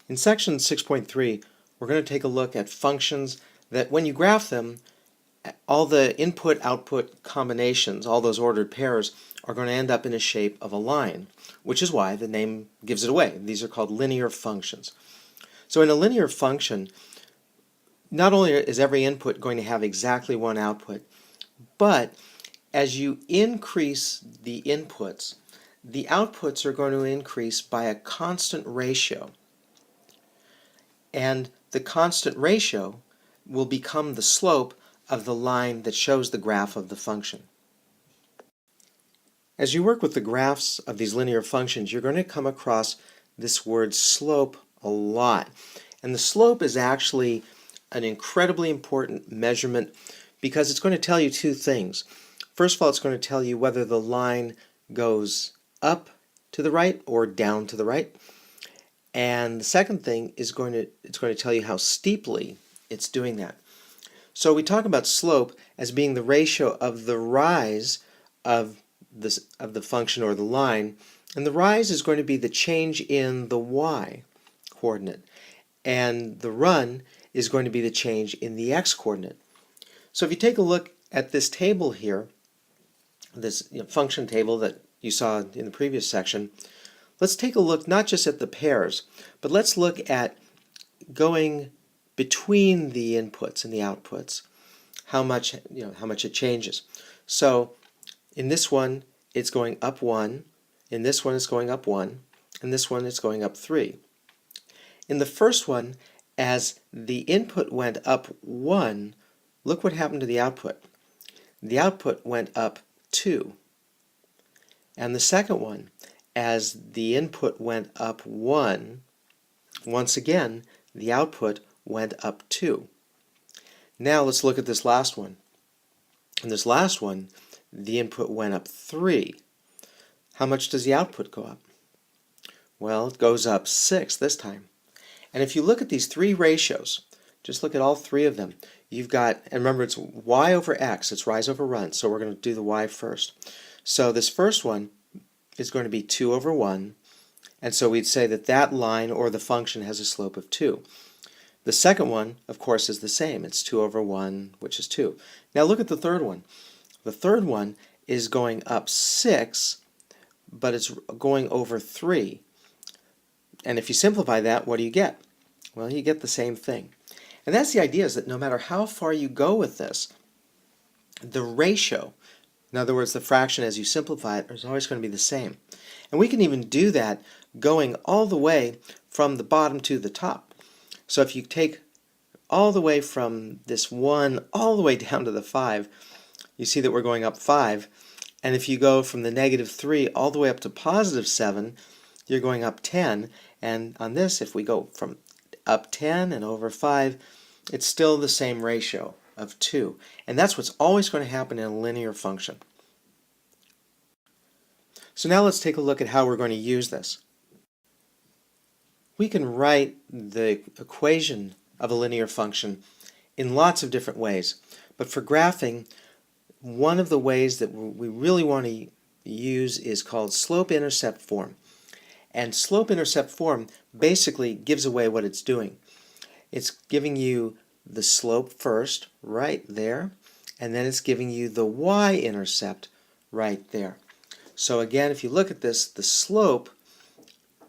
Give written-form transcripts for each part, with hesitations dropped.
In section 6.3, we're going to take a look at functions that when you graph them, all the input-output combinations, all those ordered pairs, are going to end up in a shape of a line, which is why the name gives it away. These are called linear functions. So in a linear function, not only is every input going to have exactly one output, but as you increase the inputs, the outputs are going to increase by a constant ratio. And the constant ratio will become the slope of the line that shows the graph of the function. As you work with the graphs of these linear functions, you're going to come across this word slope a lot. And the slope is actually an incredibly important measurement because it's going to tell you two things. First of all, it's going to tell you whether the line goes up to the right or down to the right. And the second thing is it's going to tell you how steeply it's doing that. So we talk about slope as being the ratio of the rise of the function or the line, and the rise is going to be the change in the y coordinate, and the run is going to be the change in the x coordinate. So if you take a look at this table here, this function table that you saw in the previous section, let's take a look not just at the pairs, but let's look at going between the inputs and the outputs, how much it changes. So in this one it's going up 1, in this one it's going up 1, and this one it's going up 3. In the first one, as the input went up 1, look what happened to the output. The output went up 2. And the second one, as the input went up 1, once again the output went up 2. Now let's look at this last one. In this last one, the input went up 3. How much does the output go up? Well, it goes up 6 this time. And if you look at these three ratios, just look at all three of them. You've got, and remember it's y over x, it's rise over run, so we're going to do the y first. So this first one is going to be 2 over 1, and so we'd say that that line or the function has a slope of 2. The second one, of course, is the same. It's 2 over 1, which is 2. Now look at the third one. The third one is going up 6, but it's going over 3. And if you simplify that, what do you get? Well, you get the same thing. And that's the idea, is that no matter how far you go with this, the ratio, in other words, the fraction as you simplify it, is always going to be the same. And we can even do that going all the way from the bottom to the top. So if you take all the way from this 1 all the way down to the 5, you see that we're going up 5. And if you go from the negative 3 all the way up to positive 7, you're going up 10. And on this, if we go from up 10 and over 5, it's still the same ratio of 2. And that's what's always going to happen in a linear function. So now let's take a look at how we're going to use this. We can write the equation of a linear function in lots of different ways. But for graphing, one of the ways that we really want to use is called slope-intercept form. And slope-intercept form basically gives away what it's doing. It's giving you the slope first, right there, and then it's giving you the y-intercept right there. So again, if you look at this, the slope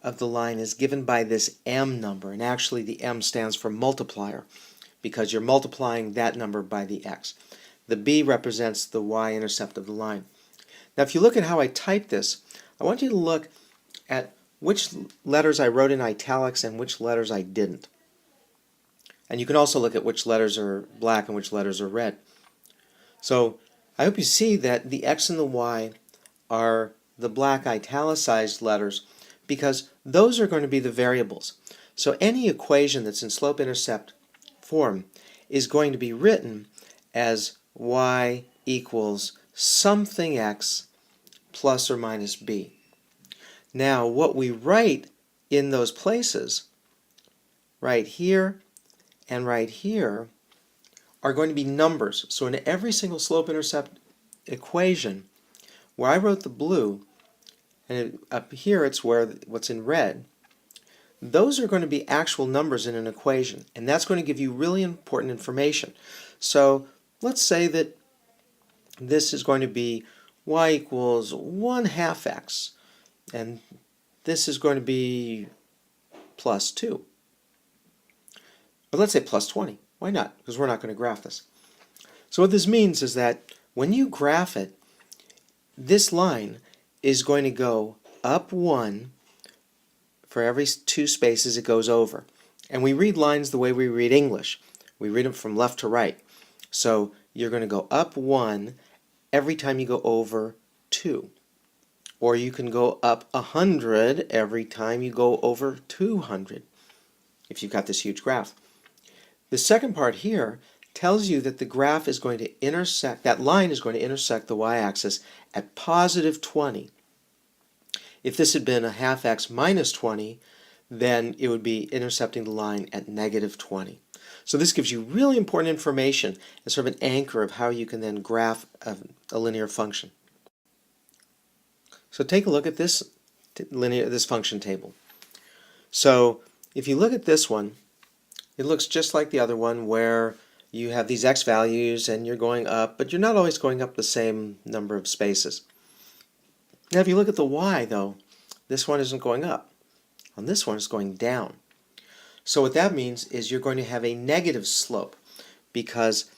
of the line is given by this m number, and actually the m stands for multiplier because you're multiplying that number by the x. The b represents the y-intercept of the line. Now if you look at how I type this, I want you to look at which letters I wrote in italics and which letters I didn't. And you can also look at which letters are black and which letters are red. So I hope you see that the x and the y are the black italicized letters because those are going to be the variables. So any equation that's in slope-intercept form is going to be written as y equals something x plus or minus b. Now what we write in those places, right here and right here, are going to be numbers. So in every single slope-intercept equation, where I wrote the blue, and up here it's what's in red, those are going to be actual numbers in an equation, and that's going to give you really important information. So let's say that this is going to be y equals 1/2 x, and this is going to be plus 2. But let's say plus 20. Why not? Because we're not going to graph this. So what this means is that when you graph it, this line is going to go up 1 for every 2 spaces it goes over. And we read lines the way we read English. We read them from left to right. So you're going to go up 1 every time you go over 2. Or you can go up 100 every time you go over 200, if you've got this huge graph. The second part here tells you that the graph is going to intersect, that line is going to intersect the y-axis at positive 20. If this had been a 1/2 x minus 20, then it would be intercepting the line at negative 20. So this gives you really important information as sort of an anchor of how you can then graph a linear function. So take a look at this function table. So if you look at this one, it looks just like the other one where you have these x values and you're going up, but you're not always going up the same number of spaces. Now if you look at the y though, this one isn't going up. On this one it's going down. So what that means is you're going to have a negative slope because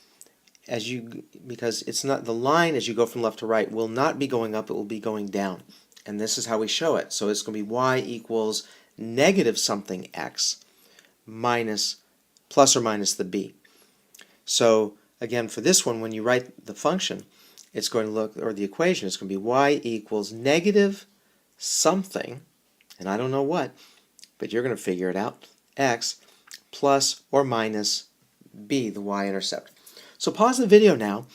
it's not the line as you go from left to right will not be going up, it will be going down. And this is how we show it. So it's going to be y equals negative something x minus plus or minus the b. So again, for this one, when you write the function, it's going to look, or the equation, it's going to be y equals negative something, and I don't know what, but you're going to figure it out, x plus or minus b, the y-intercept. So pause the video now,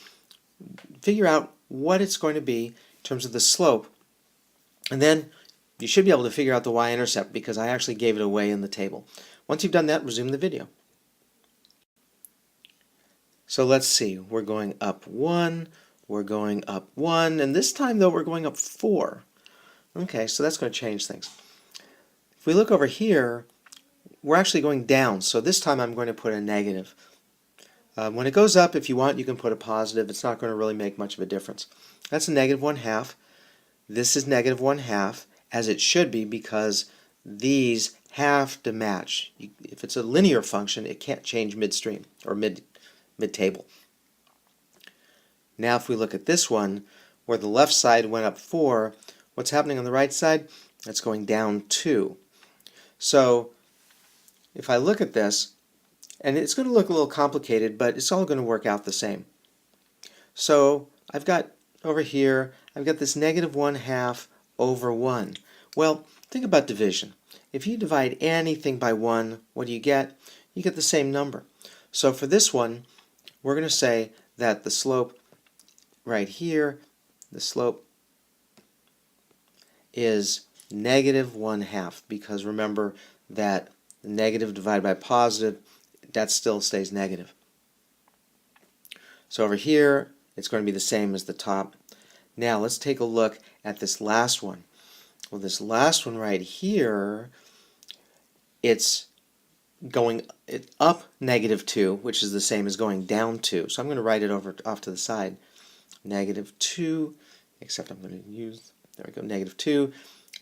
figure out what it's going to be in terms of the slope, and then you should be able to figure out the y-intercept because I actually gave it away in the table. Once you've done that, resume the video. So let's see, we're going up 1, we're going up 1, and this time though we're going up 4. Okay, so that's going to change things. If we look over here, we're actually going down, so this time I'm going to put a negative. When it goes up, if you want, you can put a positive. It's not going to really make much of a difference. That's a negative 1/2. This is negative 1/2, as it should be because these have to match. If it's a linear function, it can't change midstream or mid-table. Now if we look at this one, where the left side went up 4, what's happening on the right side? It's going down 2. So if I look at this, and it's going to look a little complicated, but it's all going to work out the same. So I've got over here, I've got this negative 1/2 over 1. Well, think about division. If you divide anything by 1, what do you get? You get the same number. So for this one, we're going to say that the slope right here, the slope is negative 1/2, because remember that negative divided by positive, that still stays negative. So over here, it's going to be the same as the top. Now let's take a look at this last one. Well, this last one right here, it's going up negative 2, which is the same as going down 2. So I'm going to write it off to the side. Negative 2, except I'm going to use, there we go, negative 2,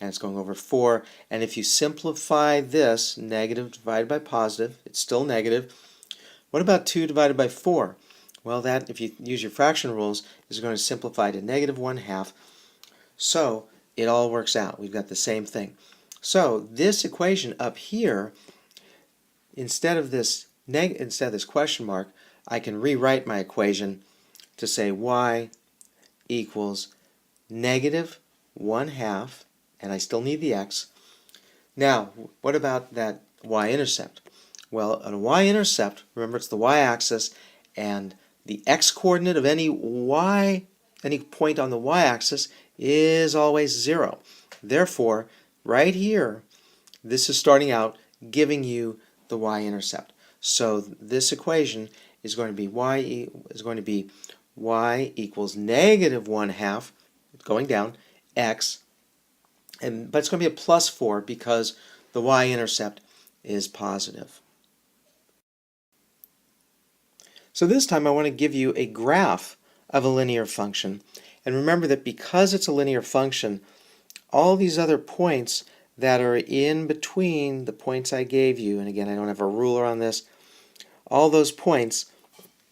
and it's going over 4. And if you simplify this, negative divided by positive, it's still negative. What about 2 divided by 4? Well, that, if you use your fraction rules, is going to simplify to negative 1/2. So it all works out. We've got the same thing. So this equation up here, instead of this question mark, I can rewrite my equation to say y equals negative 1/2, and I still need the x. Now, what about that y-intercept? Well, on a y-intercept, remember it's the y-axis, and the x-coordinate of any point on the y-axis is always 0. Therefore, right here, this is starting out giving you the y-intercept. So this equation is going to be y equals negative 1/2, going down, x, but it's going to be a plus 4 because the y-intercept is positive. So this time I want to give you a graph of a linear function. And remember that because it's a linear function, all these other points that are in between the points I gave you, and again I don't have a ruler on this, all those points,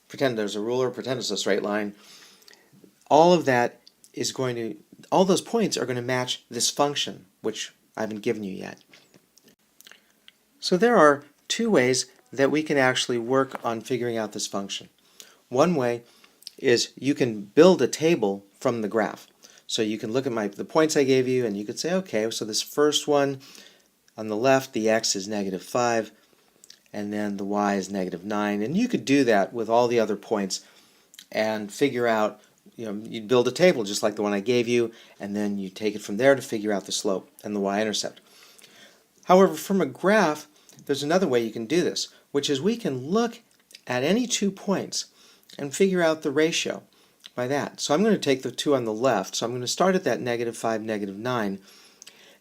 pretend there's a ruler, pretend it's a straight line, all of that is going to, all those points are going to match this function, which I haven't given you yet. So there are two ways that we can actually work on figuring out this function. One way is you can build a table from the graph. So you can look at the points I gave you and you could say, okay, so this first one on the left, the x is -5, and then the y is -9. And you could do that with all the other points and figure out, you'd build a table just like the one I gave you, and then you take it from there to figure out the slope and the y-intercept. However, from a graph, there's another way you can do this, which is we can look at any 2 points and figure out the ratio by that. So I'm going to take the 2 on the left, so I'm going to start at that -5, -9,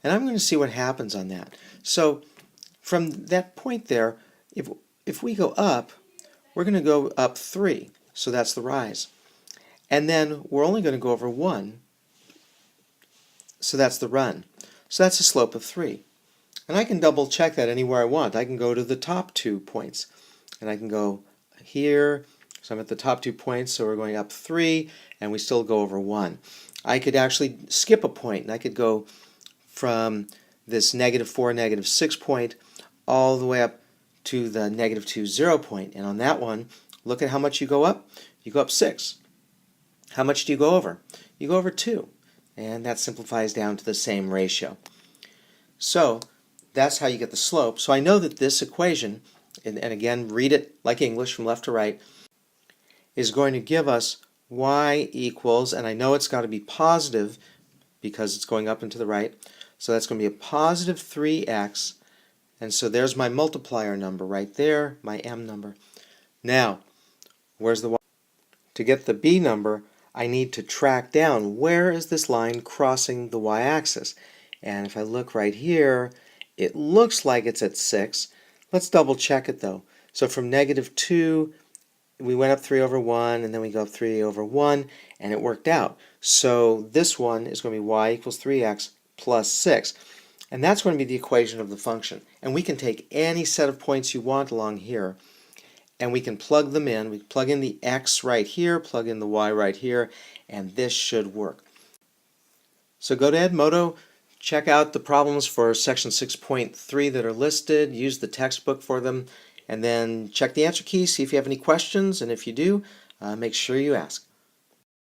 and I'm going to see what happens on that. So from that point there, if we go up, we're going to go up 3, so that's the rise. And then we're only going to go over 1, so that's the run. So that's a slope of 3. And I can double check that anywhere I want. I can go to the top 2 points, and I can go here, so I'm at the top 2 points, so we're going up 3, and we still go over 1. I could actually skip a point, and I could go from this -4, -6 point all the way up to the -2, 0 point. And on that one, look at how much you go up. You go up 6. How much do you go over? You go over 2. And that simplifies down to the same ratio. So that's how you get the slope. So I know that this equation, and again, read it like English from left to right, is going to give us y equals, and I know it's got to be positive because it's going up and to the right, so that's going to be a positive 3x, and so there's my multiplier number right there, my m number. Now, where's the y? To get the b number, I need to track down where is this line crossing the y-axis. And if I look right here, it looks like it's at 6. Let's double check it though. So from -2, we went up 3 over 1, and then we go up 3 over 1, and it worked out. So this one is going to be y equals 3x plus 6. And that's going to be the equation of the function. And we can take any set of points you want along here, and we can plug them in. We plug in the x right here, plug in the y right here, and this should work. So go to Edmodo, check out the problems for section 6.3 that are listed, use the textbook for them, and then check the answer key, see if you have any questions, and if you do, make sure you ask.